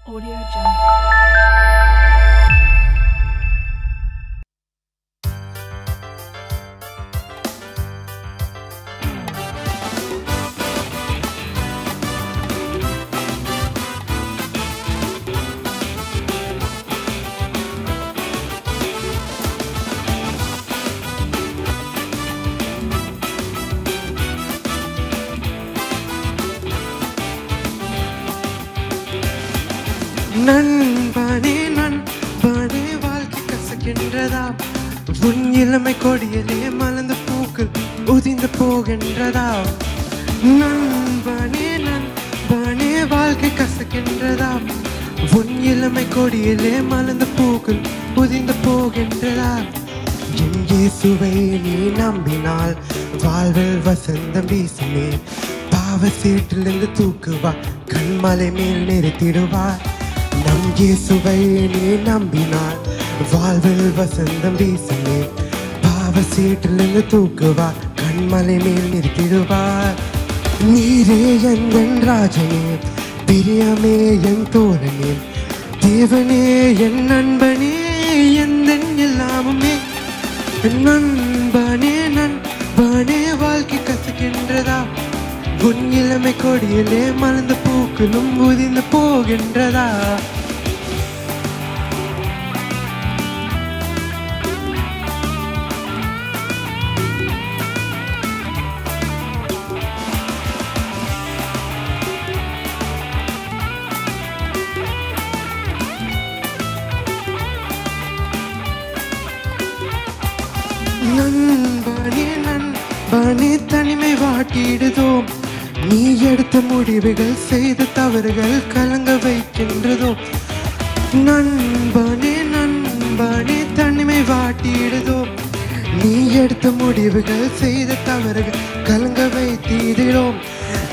Audio Jungle. நண்பனே நண்பனே வாழ்க்கை கசக்கின்றதா உன் இளமை கொடியிலே மலர்ந்த பூக்கள் உதிர்ந்து போகின்றதா நண்பனே நண்பனே வாழ்க்கை கசக்கின்றதா உன் இளமை கொடியிலே மலர்ந்த பூக்கள் உதிர்ந்து போகின்றதா என் இயேசுவை நீ நம்பினால் வாழ்வில் வசந்தம் வீசுமே பாவ சேற்றிலிருந்து தூக்குவா கண்மலை மேல் நிறுத்திடுவார் நம் இயேசுவை நீ நம்பினார் வாழ்வில் வசந்தம் வீசுமே பாவ சேற்றிலிருந்து தூக்குவார் கண்மலை மேல் நிறுத்திடுவார் நீரே என் ராஜனே பிரியமே என் தோழனே தேவனே என் நண்பனே எந்த எல்லாமுமே நண்பனே நண்பனே வாழ்க்கை கசக்கின்றதா உன் இளமை கொடியிலே மலர்ந்த பூக்களும் உதிர்ந்து போகின்றதா நண்பனே நண்பனே தனிமை வாட்டிடுதோ நீ எடுத்த முடிவுகள் செய்த தவறுகள் கலங்க வைக்கின்றதோ நண்பனே நண்பனே தனிமை வாட்டிடுதோ நீ எடுத்த முடிவுகள் செய்த தவறுகள் கலங்க வைத்திடுறோம்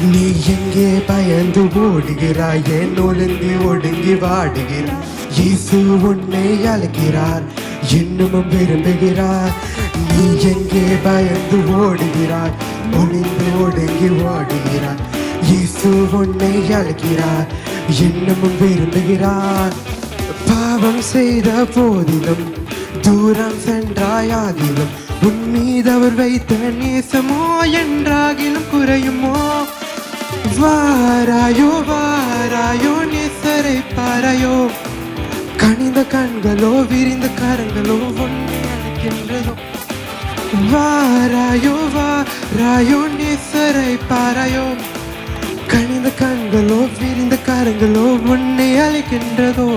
நீ எங்கே பயந்து ஓடுகிறாய் ஏன் ஒழுங்கி ஒடுங்கி வாடுகிறாய் இயேசு உன்னை அழைக்கிறார் இன்னமும் விரும்புகிறார் நீ எங்கே பயந்து ஓடுகிறாய் ஒளிந்து ஒடுங்கி ஓடுகிறார் இயேசு உன்னை அழைக்கிறார் இன்னமும் விரும்புகிறார் பாவம் செய்த போதிலும் தூரம் சென்றாயாகிலும் உன் மீது அவர் வைத்த நேசமோ என்றாகிலும் குறையுமோ வாராயோ வாராயோ நேசரை பாராயோ கனிந்த கண்களோ விரிந்த கரங்களோ உன்னை அழைக்கின்றதோ வாராயோ வாராயோ நேசரை பாராயோ கனிந்த கண்களோ விரிந்த கரங்களோ உன்னை அழைக்கின்றதோ